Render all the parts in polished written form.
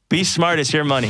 Be smart, it's your money.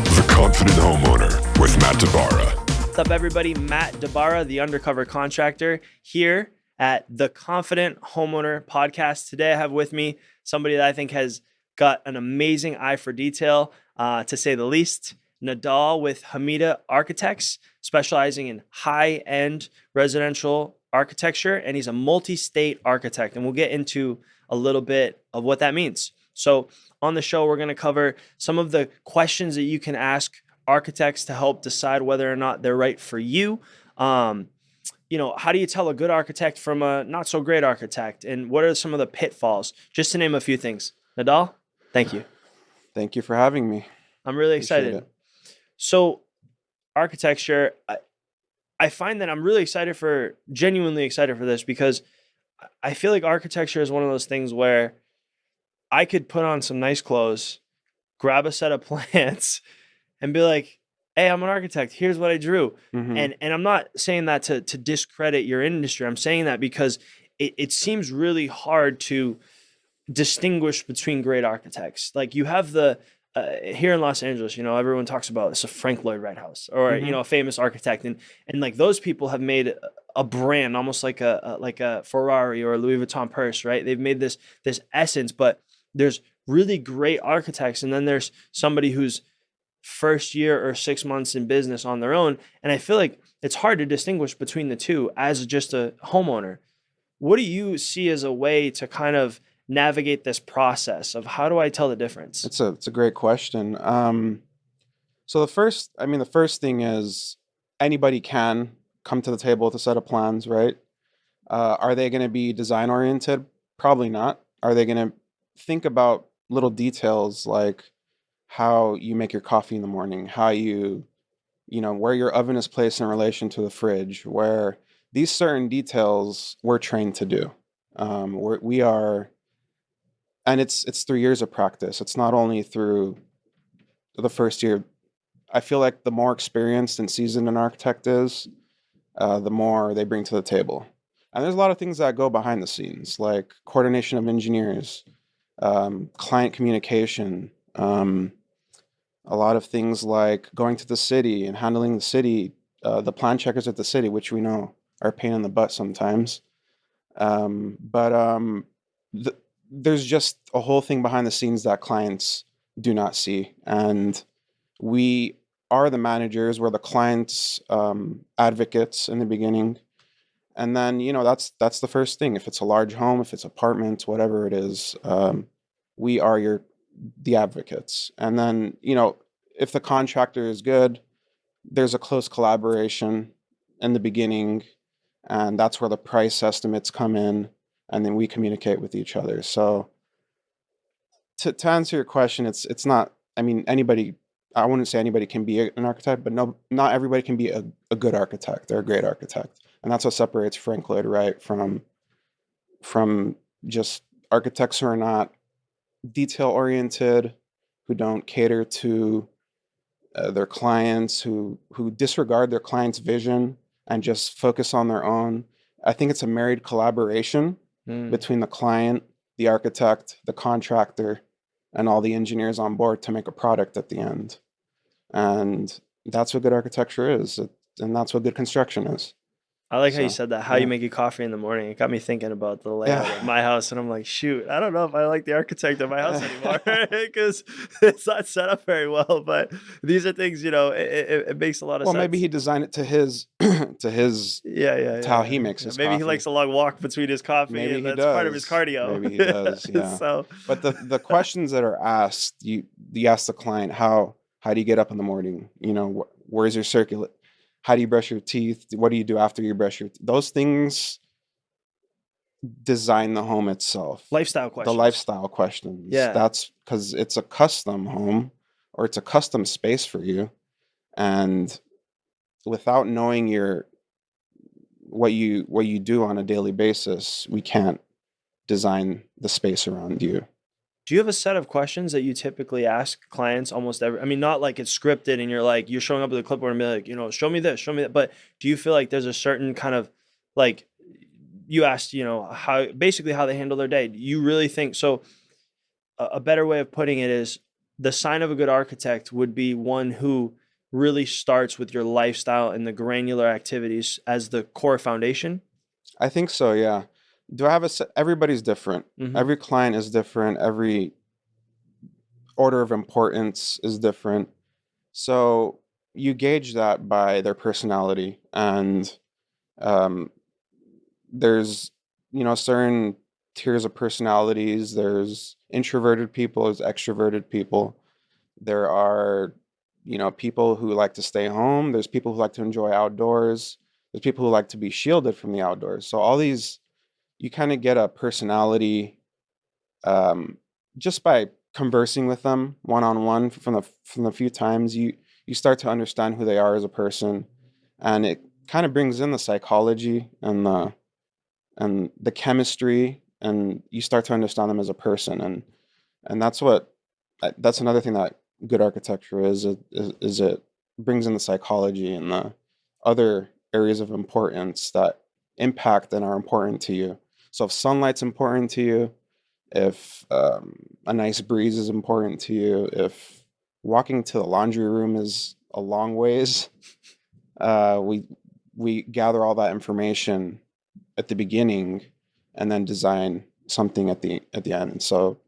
The Confident Homeowner with Matt Dabara. What's up, everybody? Matt Dabara, the Undercover Contractor, here at the Confident Homeowner podcast. Today, I have with me somebody that I think has got an amazing eye for detail, to say the least. Nidal with Hamida Architects, specializing in high-end residential architecture, and he's a multi-state architect, and we'll get into a little bit of what that means. So on the show, we're going to cover some of the questions that you can ask architects to help decide whether or not they're right for you. How do you tell a good architect from a not so great architect, and what are some of the pitfalls? Just to name a few things. Nidal, thank you. Thank you for having me. I'm really Appreciate excited. it. So architecture, I find that I'm genuinely excited for this, because I feel like architecture is one of those things where I could put on some nice clothes, grab a set of plans, and be like, hey, I'm an architect. Here's what I drew. Mhm. And I'm not saying that to discredit your industry. I'm saying that because it seems really hard to distinguish between great architects. Like you have here in Los Angeles, everyone talks about it's a Frank Lloyd Wright house, or a famous architect, and like those people have made a brand, almost like a Ferrari or a Louis Vuitton purse, right? They've made this essence. But there's really great architects, and then there's somebody who's first year or 6 months in business on their own, and I feel like it's hard to distinguish between the two as just a homeowner. What do you see as a way to kind of navigate this process of how do I tell the difference? It's a great question. So the first thing is anybody can come to the table with a set of plans, right? Are they going to be design oriented? Probably not. Are they going to think about little details like how you make your coffee in the morning, how where your oven is placed in relation to the fridge, where these certain details we're trained to do. We are. And it's 3 years of practice. It's not only through the first year. I feel like the more experienced and seasoned an architect is, the more they bring to the table. And there's a lot of things that go behind the scenes, like coordination of engineers, client communication, a lot of things like going to the city and handling the city, the plan checkers at the city, which we know are a pain in the butt sometimes. There's just a whole thing behind the scenes that clients do not see. And we are the managers, we're the clients' advocates in the beginning. And then, that's the first thing. If it's a large home, if it's apartments, whatever it is, we are the advocates. And then, if the contractor is good, there's a close collaboration in the beginning. And that's where the price estimates come in. And then we communicate with each other. So to answer your question, it's not, anybody, I wouldn't say anybody can be an architect, but no, not everybody can be a good architect or a great architect. And that's what separates Frank Lloyd Wright from just architects who are not detail oriented, who don't cater to their clients, who disregard their client's vision and just focus on their own. I think it's a married collaboration between the client, the architect, the contractor, and all the engineers on board to make a product at the end. And that's what good architecture is. And that's what good construction is. I like how you said that, how you make your coffee in the morning. It got me thinking about the layout of my house, and I'm like, shoot, I don't know if I like the architect of my house anymore because it's not set up very well. But these are things, it makes a lot of sense. Well, maybe he designed it to his to how he makes his maybe coffee. he likes a long walk between his coffee, Maybe and he that's part of his cardio. Maybe he does, yeah. So, but the questions that are asked, you ask the client, how do you get up in the morning? Where's your circulate? How do you brush your teeth? What do you do after you brush your teeth? Those things design the home itself. Lifestyle questions. The lifestyle questions. Yeah. That's because it's a custom home or it's a custom space for you. And without knowing what you do on a daily basis, we can't design the space around you. Do you have a set of questions that you typically ask clients almost every, not like it's scripted and you're showing up with a clipboard and be like, show me this, show me that. But do you feel like there's a certain kind of like you asked, you know, how basically how they handle their day. Do you really think so? A better way of putting it is the sign of a good architect would be one who really starts with your lifestyle and the granular activities as the core foundation. I think so, yeah. Do I have everybody's different. Hmm. Every client is different. Every order of importance is different. So you gauge that by their personality. And um, there's, certain tiers of personalities. There's introverted people, there's extroverted people. There are, people who like to stay home. There's people who like to enjoy outdoors. There's people who like to be shielded from the outdoors. So all these, you kind of get a personality um, just by conversing with them one on one from the few times you start to understand who they are as a person, and it kind of brings in the psychology and the chemistry, and you start to understand them as a person, and that's another thing that good architecture is it brings in the psychology and the other areas of importance that impact and are important to you. So if sunlight's important to you, if a nice breeze is important to you, if walking to the laundry room is a long ways, we gather all that information at the beginning and then design something at the end. So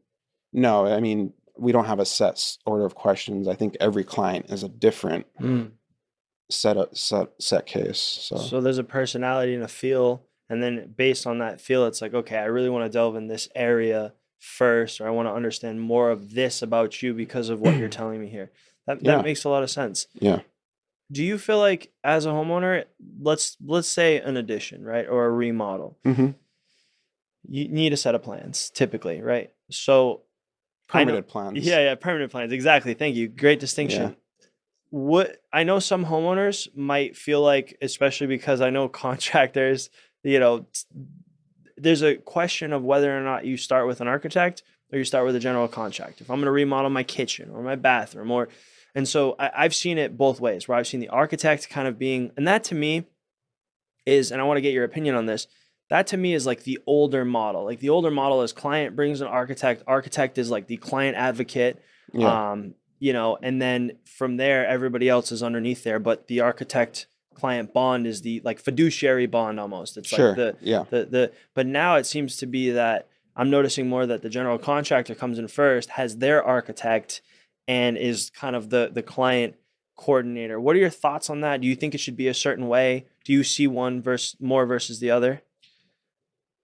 no, I mean, we don't have a order of questions. I think every client is a different set case. So So there's a personality and a feel, and then based on that feel, it's like, okay, I really want to delve in this area first, or I want to understand more of this about you because of what you're telling me here. That yeah, makes a lot of sense. yeah. Do you feel like as a homeowner, let's say an addition, right, or a remodel, Mm-hmm. you need a set of plans typically, right? So I know, Permitted plans. yeah, permanent plans, exactly. Thank you. Great Yeah. distinction. What I know some homeowners might feel like, especially because I know contractors, you know, there's a question of whether or not you start with an architect or you start with a general contractor. If I'm going to remodel my kitchen or my bathroom, and so I've seen it both ways, where I've seen the architect kind of being, and that to me is, and I want to get your opinion on this. That to me is like the older model. Like the older model is client brings an architect. Architect is like the client advocate. Yeah. And then from there, everybody else is underneath there. But the architect client bond is the like fiduciary bond almost. It's like Sure. Yeah. but now it seems to be that I'm noticing more that the general contractor comes in first, has their architect, and is kind of the client coordinator. What are your thoughts on that? Do you think it should be a certain way? Do you see one versus the other?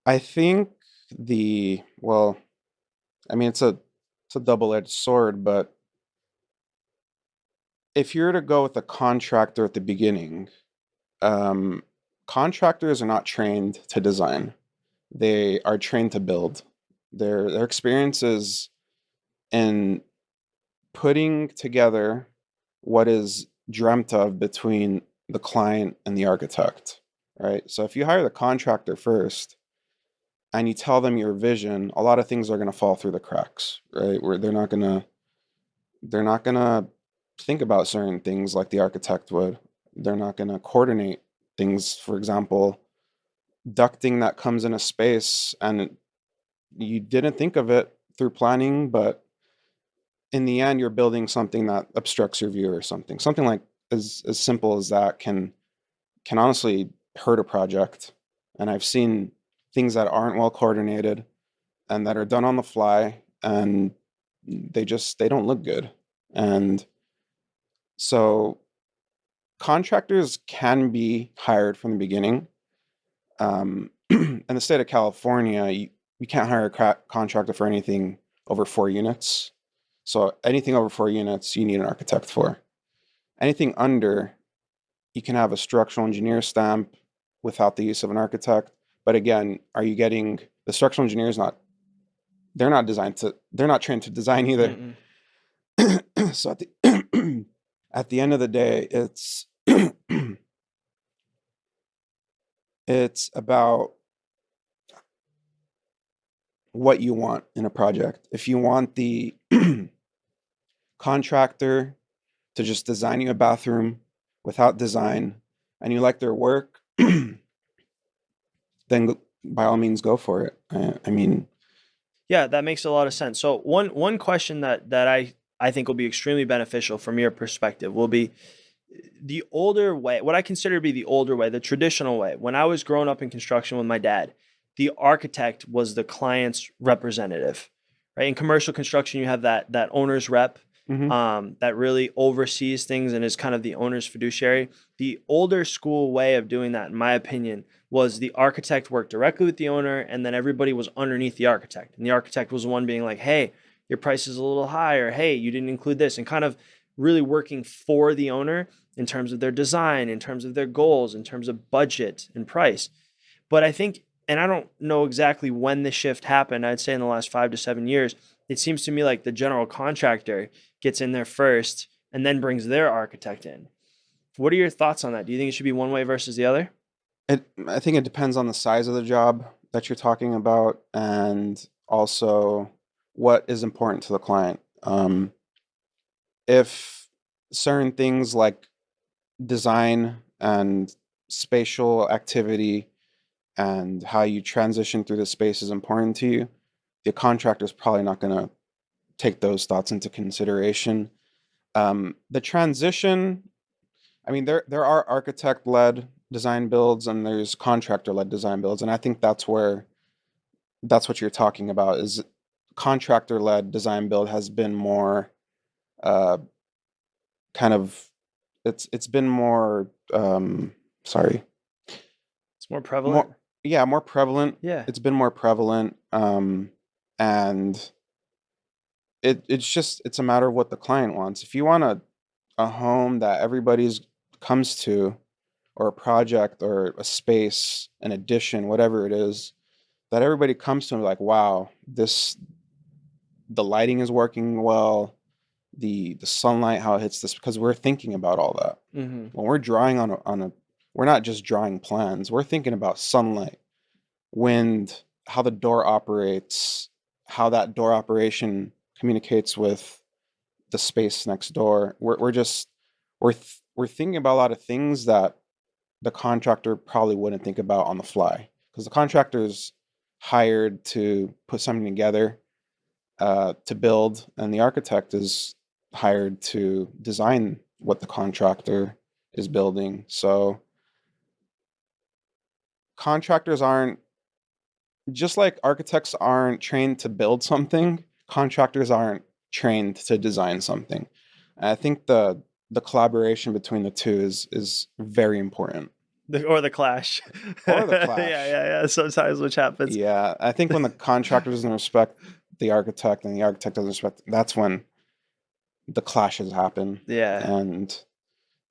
I think well, I mean, it's a double-edged sword, but if you're to go with a contractor at the beginning, um, contractors are not trained to design. They are trained to build. Their experience is in putting together what is dreamt of between the client and the architect, right? So if you hire the contractor first and you tell them your vision, a lot of things are going to fall through the cracks, right? Where they're not going to think about certain things like the architect would. They're not going to coordinate things, for example, ducting that comes in a space and you didn't think of it through planning, but in the end you're building something that obstructs your view or something like as simple as that can honestly hurt a project. And I've seen things that aren't well coordinated and that are done on the fly, and they don't look good. And so contractors can be hired from the beginning. In the state of California, you can't hire a contractor for anything over 4 units. So anything over 4 units, you need an architect for. Anything under, you can have a structural engineer stamp without the use of an architect. But again, are you getting the structural engineers? They're not trained to design either. So at the end of the day, it's about what you want in a project. If you want the contractor to just design you a bathroom without design and you like their work, then by all means, go for it. I mean, Yeah, that makes a lot of sense. So one question that I think will be extremely beneficial from your perspective will be the older way, what I consider to be the older way, the traditional way. When I was growing up in construction with my dad, the architect was the client's representative, right? In commercial construction, you have that owner's rep, mhm. that really oversees things and is kind of the owner's fiduciary. The older school way of doing that, in my opinion, was the architect worked directly with the owner, and then everybody was underneath the architect. And the architect was the one being like, hey, your price is a little high, or hey, you didn't include this, and kind of really working for the owner in terms of their design, in terms of their goals, in terms of budget and price. But I think, and I don't know exactly when the shift happened, I'd say in the last 5 to 7 years, it seems to me like the general contractor gets in there first and then brings their architect in. What are your thoughts on that? Do you think it should be one way versus the other? I think it depends on the size of the job that you're talking about, and also what is important to the client. If certain things like design and spatial activity and how you transition through the space is important to you, the contractor is probably not going to take those thoughts into consideration. The transition, I mean, there are architect led design builds and there's contractor led design builds, and I think that's what you're talking about. Is contractor led design build has been more uh, kind of it's been more sorry It's more prevalent. more yeah, more prevalent. Yeah. It's been more prevalent, and it's a matter of what the client wants. If you want a home that everybody's comes to, or a project or a space, an addition, whatever it is, that everybody comes to and like, wow, this the lighting is working well, the sunlight, how it hits this, because we're thinking about all that. Mm-hmm. When we're drawing on a we're not just drawing plans, we're thinking about sunlight, wind, how the door operates, how that door operation communicates with the space next door. We're thinking about a lot of things that the contractor probably wouldn't think about on the fly, because the contractor's hired to put something together, to build, and the architect is hired to design what the contractor is building. So contractors aren't, just like architects aren't trained to build something, contractors aren't trained to design something. And I think the collaboration between the two is very important. Or the clash. Or the Yeah, clash. yeah. Sometimes which happens. Yeah, I think when the contractor doesn't respect the architect and the architect doesn't respect, that's when the clashes happen. Yeah.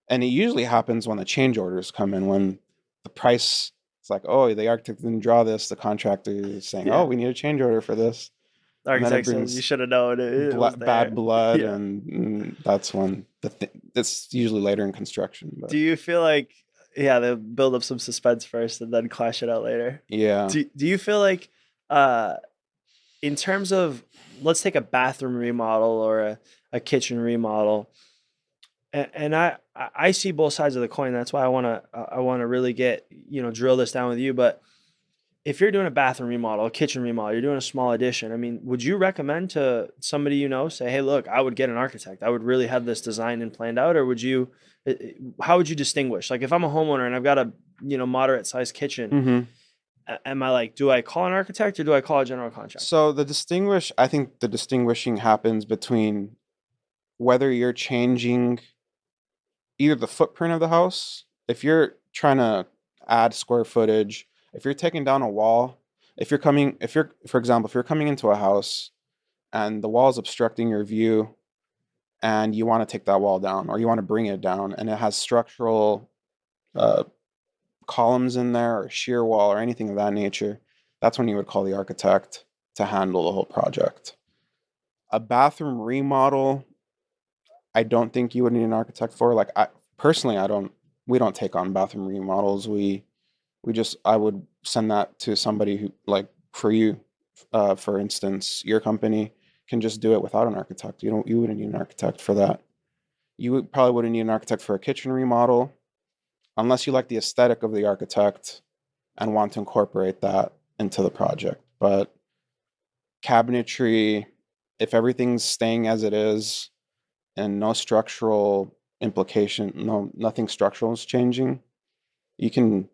And it usually happens when the change orders come in, when the price, it's like, oh, the architect didn't draw this, the contractor is saying, oh, Yeah. we need a change order for this. The And then it architect says you brings should have known it was there. bad blood, Yeah. and that's when it's usually later in construction. But Do you feel like, yeah, they'll build up some suspense first and then clash it out later? yeah, Do you feel like, uh, in terms of, let's take a bathroom remodel or a kitchen remodel, and I see both sides of the coin. That's why I want to really get, drill this down with you. But if you're doing a bathroom remodel, a kitchen remodel, you're doing a small addition. I mean, would you recommend to somebody say, hey, look, I would get an architect. I would really have this designed and planned out, or would you? How would you distinguish? Like, if I'm a homeowner and I've got a moderate sized kitchen, hmm am I like, do I call an architect or do I call a general contractor? So I think the distinguishing happens between whether you're changing either the footprint of the house, if you're trying to add square footage, if you're taking down a wall, for example, if you're coming into a house and the wall is obstructing your view and you want to take that wall down or you want to bring it down and it has structural uh, columns in there or shear wall or anything of that nature, that's when you would call the architect to handle the whole project. A bathroom remodel, I don't think you would need an architect for. Like, we don't take on bathroom remodels. I would send that to somebody who, like, for you, for instance, your company can just do it without an architect. You wouldn't need an architect for that. Probably wouldn't need an architect for a kitchen remodel unless you like the aesthetic of the architect and want to incorporate that. into the project. But cabinetry, if everything's staying as it is and no structural implication, nothing structural is changing, you can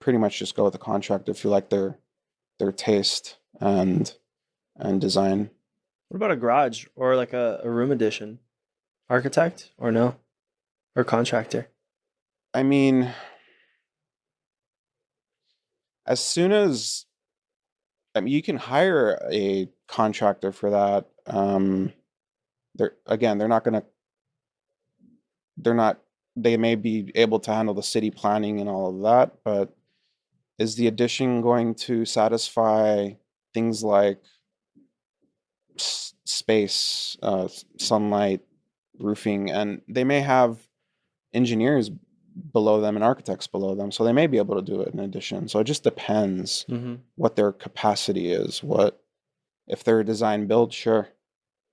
pretty much just go with the contractor if you like their taste and design. What about a garage or like a room addition? Architect or no? Or contractor? I mean, as soon as you can hire a contractor for that. They're not gonna they're not they may be able to handle the city planning and all of that, but is the addition going to satisfy things like space, sunlight, roofing? And they may have engineers below them and architects below them, so they may be able to do it in addition. So it just depends what their capacity is. What if they're a design build? Sure,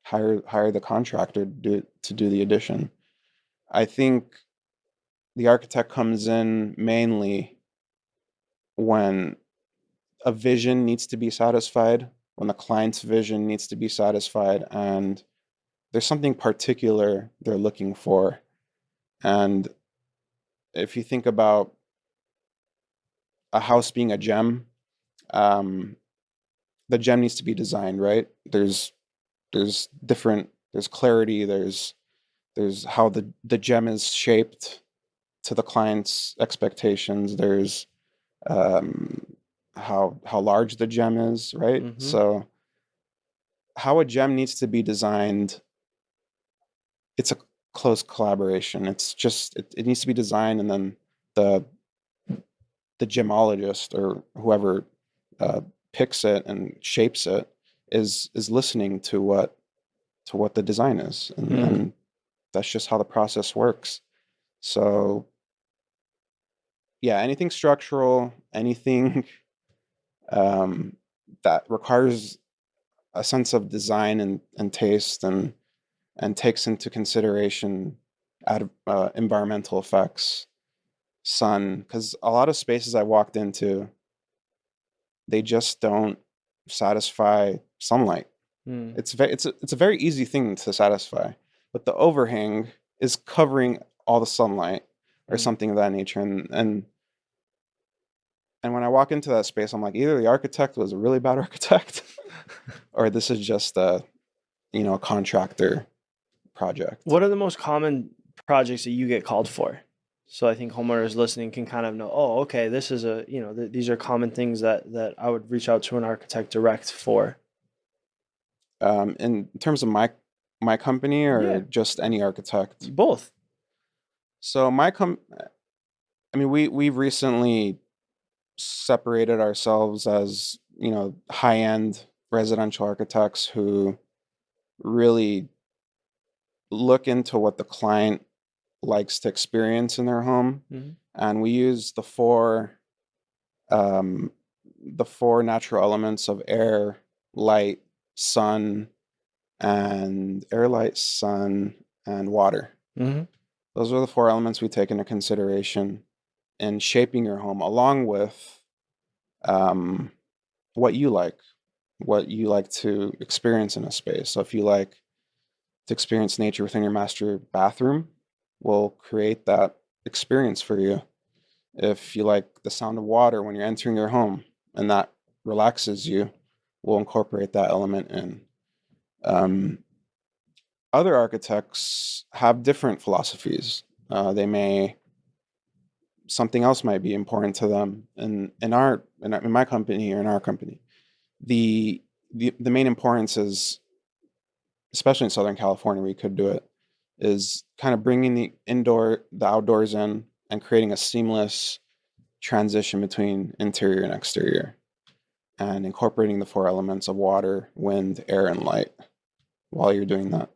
hire the contractor to do the addition. I think the architect comes in mainly when a vision needs to be satisfied, when the client's vision needs to be satisfied, and there's something particular they're looking for. And if you think about a house being a gem, um, the gem needs to be designed, right? There's clarity, there's how the gem is shaped to the client's expectations. There's how large the gem is, right? So how a gem needs to be designed, it's a close collaboration. It's just it needs to be designed, and then the gemologist or whoever picks it and shapes it is listening to what the design is, and that's just how the process works. So yeah, anything structural, anything that requires a sense of design and taste and takes into consideration environmental effects, sun, because a lot of spaces I walked into, they just don't satisfy sunlight. It's a very easy thing to satisfy, but the overhang is covering all the sunlight or something of that nature. And when I walk into that space, I'm like, either the architect was a really bad architect, or this is just a contractor project. What are the most common projects that you get called for? So I think homeowners listening can kind of know, oh, okay, this is these are common things that I would reach out to an architect direct for. In terms of my company, or just any architect? Both. So we've recently separated ourselves as, high-end residential architects who really look into what the client likes to experience in their home. And we use the four natural elements of air, light, sun, and water. Those are the four elements we take into consideration in shaping your home, along with what you like to experience in a space. So if you like to experience nature within your master bathroom, we'll create that experience for you. If you like the sound of water when you're entering your home and that relaxes you, we'll incorporate that element in. Other architects have different philosophies. Something else might be important to them. In my company, or in our company, the main importance is, especially in Southern California, we could do it, is kind of bringing the outdoors in and creating a seamless transition between interior and exterior, and incorporating the four elements of water, wind, air, and light while you're doing that.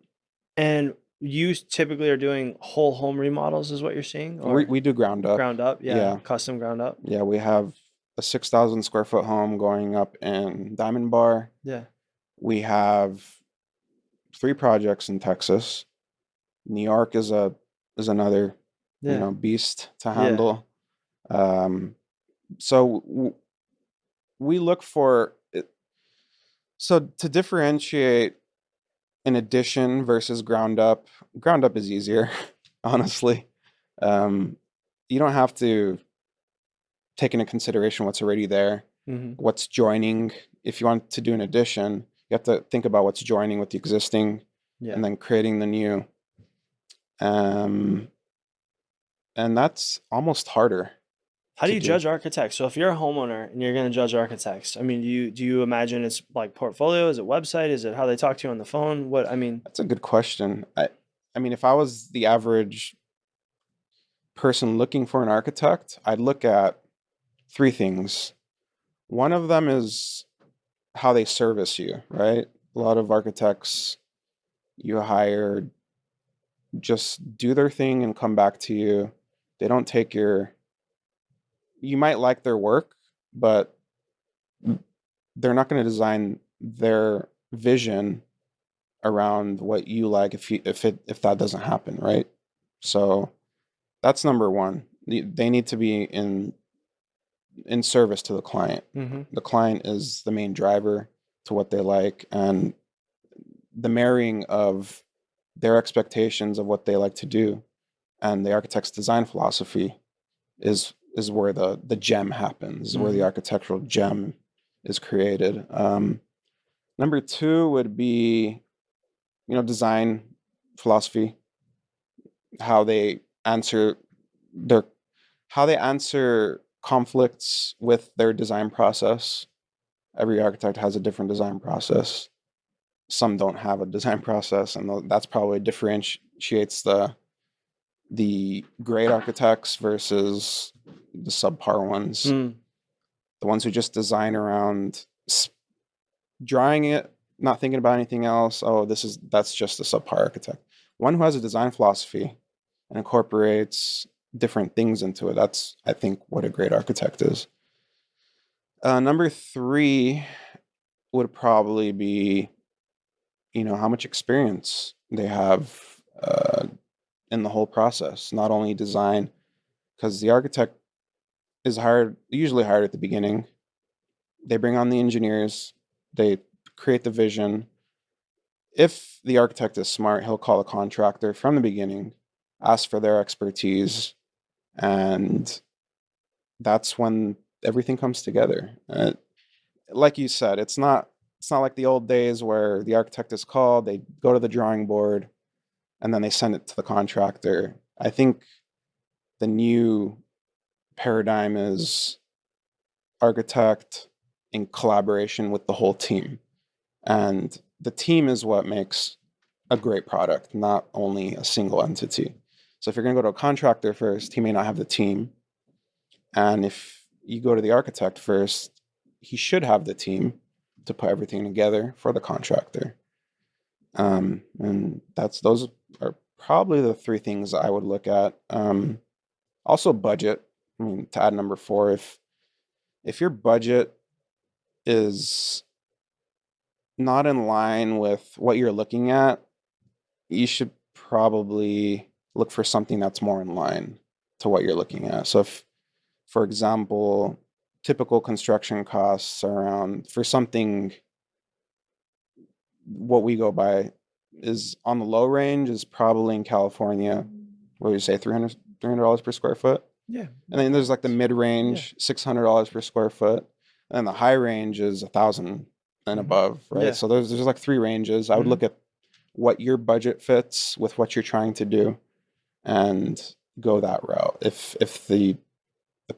And you typically are doing whole home remodels, is what you're seeing? Or we do ground up. Ground up, yeah. Custom ground up. Yeah, we have a 6,000 square foot home going up in Diamond Bar. Yeah. We have 3 projects in Texas. New York is another beast to handle. So we look for it. So to differentiate an addition versus ground up is easier, honestly. Um, you don't have to take into consideration what's already there, what's joining. If you want to do an addition, you have to think about what's joining with the existing Yeah. and then creating the new. Um, and that's almost harder How do to you do. judge architects? So if you're a homeowner and you're going to judge architects, I mean, do you imagine it's like portfolio? Is it website? Is it how they talk to you on the phone? What I mean, That's a good question. I mean, if I was the average person looking for an architect, I'd look at three things. One of them is how they service you, right? A lot of architects you hire just do their thing and come back to you. They don't take you might like their work, but they're not going to design their vision around what you like if that doesn't happen, right? So that's number one. They need to be in service to the client. The client is the main driver to what they like, and the marrying of their expectations of what they like to do and the architect's design philosophy is where the gem happens, where the architectural gem is created. Number two would be, design philosophy, how they answer their how they answer conflicts with their design process. Every architect has a different design process. Some don't have a design process, and that's probably differentiates the great architects versus the subpar ones. The ones who just design around drawing it, not thinking about anything else. Oh, that's just a subpar architect. One who has a design philosophy and incorporates different things into it. That's, I think, what a great architect is. Number three would probably be, how much experience they have in the whole process, not only design, because the architect is usually hired at the beginning. They bring on the engineers, they create the vision. If the architect is smart, he'll call a contractor from the beginning, ask for their expertise, and that's when everything comes together. Like you said, it's not like the old days where the architect is called, they go to the drawing board, and then they send it to the contractor. I think the new paradigm is architect in collaboration with the whole team. And the team is what makes a great product, not only a single entity. So if you're going to go to a contractor first, he may not have the team. And if you go to the architect first, he should have the team to put everything together for the contractor. And those are probably the three things I would look at. Also budget. I mean, to add number four, if your budget is not in line with what you're looking at, you should probably look for something that's more in line to what you're looking at. So if, for example, typical construction costs around for something, what we go by is on the low range is probably in California, what would you say, $300 per square foot? Yeah. And then there's like the mid range, $600 per square foot. And the high range is 1,000 and above, right? Yeah. So there's like three ranges. I would look at what your budget fits with what you're trying to do and go that route. If the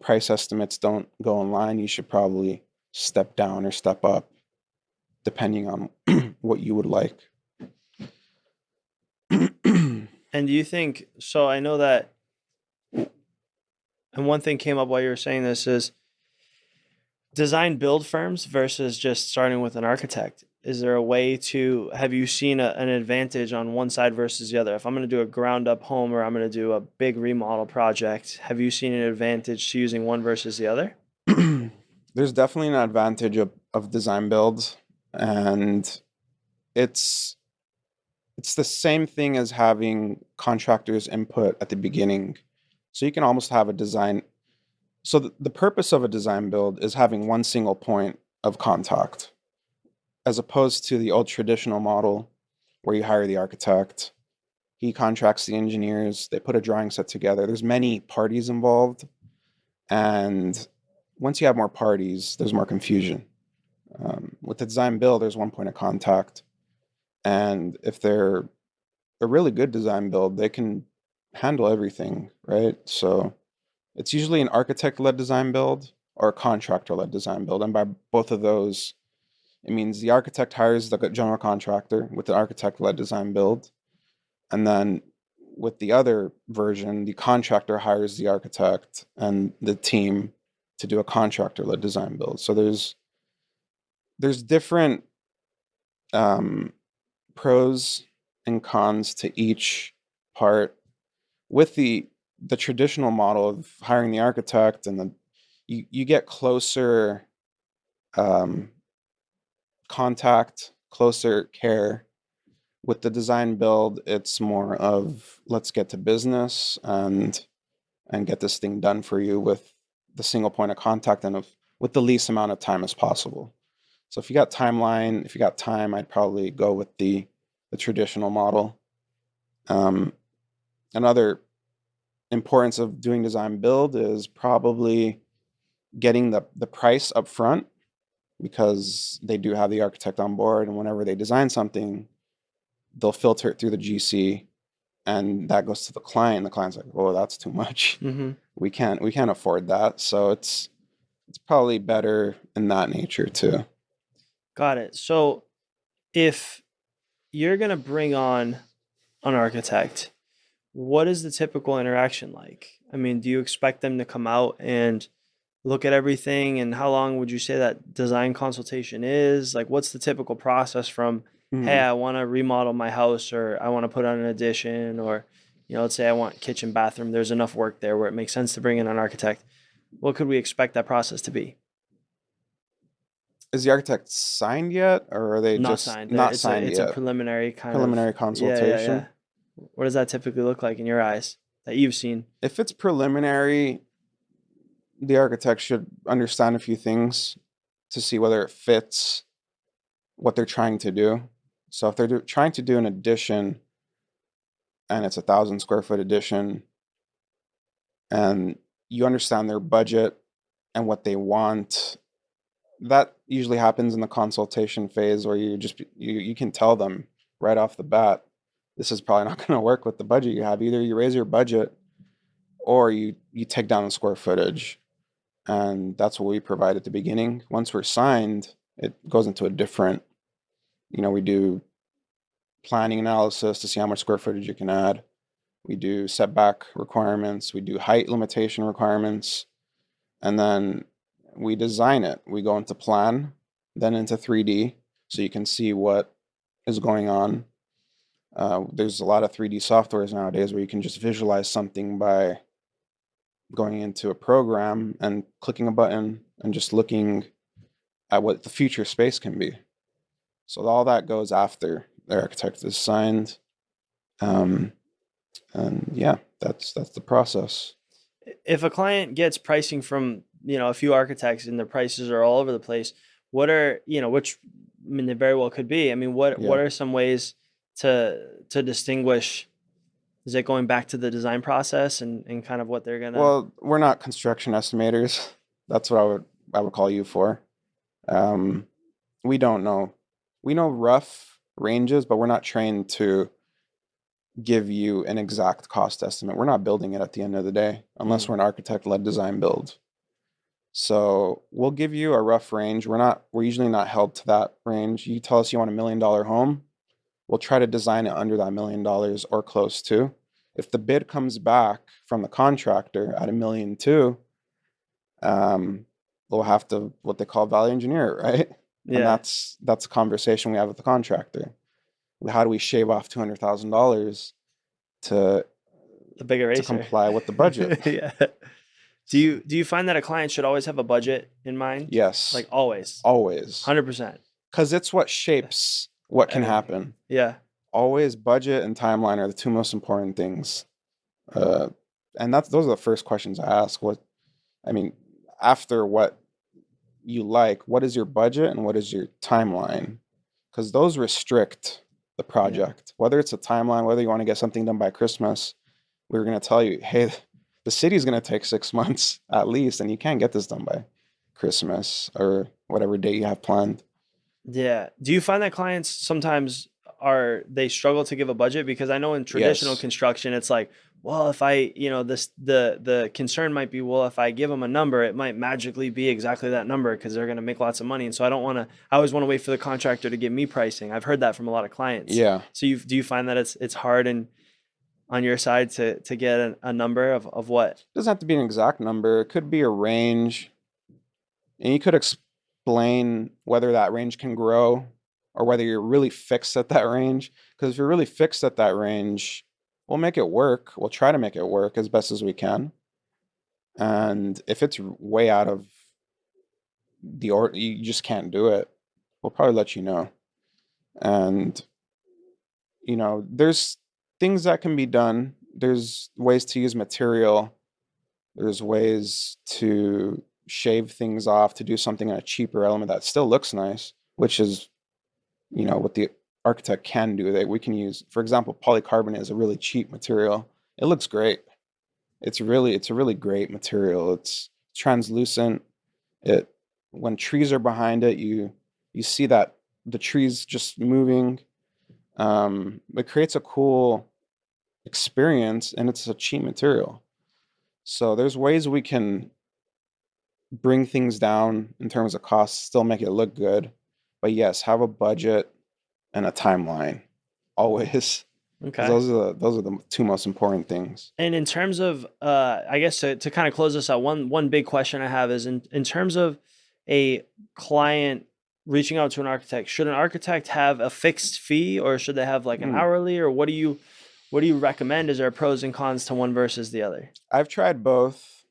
price estimates don't go in line, you should probably step down or step up depending on what you would like. And do you think so? I know that, and one thing came up while you were saying this is design build firms versus just starting with an architect. Is there a way to have you seen an advantage on one side versus the other? If I'm going to do a ground up home or I'm going to do a big remodel project, have you seen an advantage to using one versus the other? There's definitely an advantage of design build, and it's the same thing as having contractors input at the beginning. So you can almost have a design So the purpose of a design build is having one single point of contact, as opposed to the old traditional model where you hire the architect, he contracts the engineers, they put a drawing set together. There's many parties involved, and once you have more parties, there's more confusion. With the design build, there's one point of contact, and if they're a really good design build, they can handle everything, right? So it's usually an architect-led design build or a contractor-led design build, and by both of those, it means the architect hires the general contractor with the architect-led design build, and then with the other version, the contractor hires the architect and the team to do a contractor-led design build. So there's different um, pros and cons to each part. With the traditional model of hiring the architect and you get closer um, contact, closer care. With the design build, it's more of let's get to business and get this thing done for you with the single point of contact and with the least amount of time as possible. So if you got time, I'd probably go with the traditional model. Another importance of doing design build is probably getting the price up front, because they do have the architect on board, and whenever they design something, they'll filter it through the GC, and that goes to the client. The client's like, "Oh, that's too much. Mm-hmm. We can't afford that." So it's probably better in that nature too. Got it. So if you're going to bring on an architect, what is the typical interaction like? I mean, do you expect them to come out and look at everything? And how long would you say that design consultation is? Like, what's the typical process from, hey, I want to remodel my house, or I want to put on an addition, or, let's say I want kitchen, bathroom. There's enough work there where it makes sense to bring in an architect. What could we expect that process to be? Is the architect signed yet, or are they Not just signed. not It's signed a yet? preliminary kind Preliminary of. Yeah, consultation. yeah. What does that typically look like in your eyes that you've seen? If it's preliminary, the architect should understand a few things to see whether it fits what they're trying to do. So if they're trying to do an addition and it's 1,000 square foot addition, and you understand their budget and what they want, that usually happens in the consultation phase, where you can tell them right off the bat, this is probably not going to work with the budget you have. Either you raise your budget or you take down the square footage. And that's what we provide at the beginning. Once we're signed, it goes into a different, we do planning analysis to see how much square footage you can add. We do setback requirements. We do height limitation requirements. And then we design it. We go into plan, then into 3D, so you can see what is going on. There's a lot of 3D softwares nowadays where you can just visualize something by going into a program and clicking a button and just looking at what the future space can be. So all that goes after the architect is signed. And yeah, that's the process. If a client gets pricing from, a few architects and their prices are all over the place, what are, which, I mean, they very well could be. I mean, what are some ways to distinguish? Is it going back to the design process and kind of what they're gonna? Well, we're not construction estimators. That's what I would call you for. We don't know. We know rough ranges, but we're not trained to give you an exact cost estimate. We're not building it at the end of the day, unless we're an architect-led design build. So we'll give you a rough range. We're usually not held to that range. You tell us you want $1 million home, we'll try to design it under that $1 million or close to. If the bid comes back from the contractor at $1.2 million, we'll have to what they call value engineer it, right? Yeah. And that's a conversation we have with the contractor. How do we shave off $200,000 to the big eraser to comply with the budget? Yeah. Do you find that a client should always have a budget in mind? Yes. Like always. 100%. Because it's what shapes what can happen. Yeah. Always budget and timeline are the two most important things. And those are the first questions I ask. I mean, after what you like, what is your budget and what is your timeline? Because those restrict the project. Whether it's a timeline, whether you want to get something done by Christmas, we're going to tell you, hey, the city's going to take 6 months at least, and you can't get this done by Christmas or whatever date you have planned. Yeah. Do you find that clients sometimes they struggle to give a budget? Because I know in traditional Yes. construction, it's like, well, if I, the concern might be, well, if I give them a number, it might magically be exactly that number because they're going to make lots of money. And so I always want to wait for the contractor to give me pricing. I've heard that from a lot of clients. Yeah. So do you find that it's hard on your side to get a number of what? It doesn't have to be an exact number. It could be a range. And you could explain whether that range can grow or whether you're really fixed at that range. Because if you're really fixed at that range, we'll make it work. We'll try to make it work as best as we can. And if it's way out of the order, you just can't do it, we'll probably let you know. And, there's things that can be done. There's ways to use material. There's ways to shave things off to do something in a cheaper element that still looks nice, which is, what the architect can do. That we can use, for example, polycarbonate is a really cheap material. It looks great. It's a really great material. It's translucent. When trees are behind it, you see that the trees just moving. It creates a cool experience, and it's a cheap material. So there's ways we can bring things down in terms of costs, still make it look good. But yes, have a budget and a timeline always. Okay. Those are the two most important things. And in terms of, I guess to kind of close this out, one big question I have is in terms of a client reaching out to an architect, should an architect have a fixed fee or should they have like an hourly, or what do you recommend? Is there pros and cons to one versus the other? I've tried both.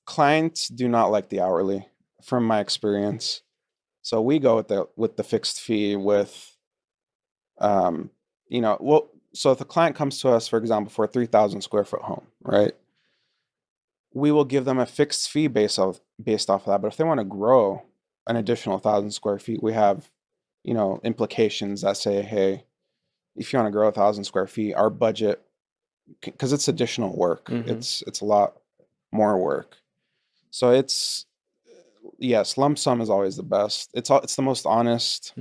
Clients do not like the hourly, from my experience. So we go with the fixed fee with, so if the client comes to us, for example, for a 3,000 square foot home, right? We will give them a fixed fee based off of that. But if they want to grow an additional 1,000 square feet, we have, implications that say, hey, if you want to grow 1,000 square feet, our budget, because it's additional work, it's a lot more work. So yes, lump sum is always the best. It's the most honest.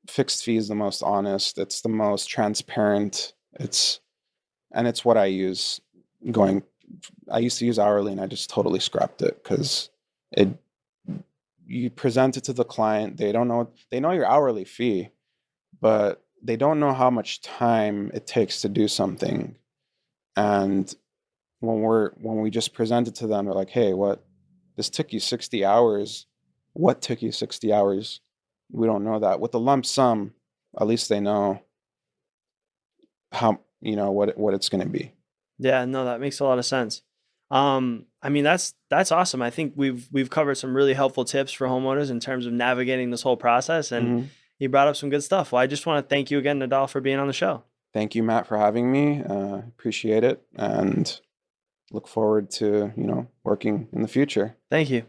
Fixed fee is the most honest. It's the most transparent. It's what I use. I used to use hourly, and I just totally scrapped it because you present it to the client. They don't know. They know your hourly fee, but they don't know how much time it takes to do something. And when we just present it to them, they're like, hey, this took you 60 hours. What took you 60 hours? We don't know that. With the lump sum, at least they know how, what it's going to be. Yeah, no, that makes a lot of sense. I mean, that's awesome. I think we've covered some really helpful tips for homeowners in terms of navigating this whole process, and you brought up some good stuff. Well, I just want to thank you again, Nidal, for being on the show. Thank you, Matt, for having me. Appreciate it, and look forward to, working in the future. Thank you.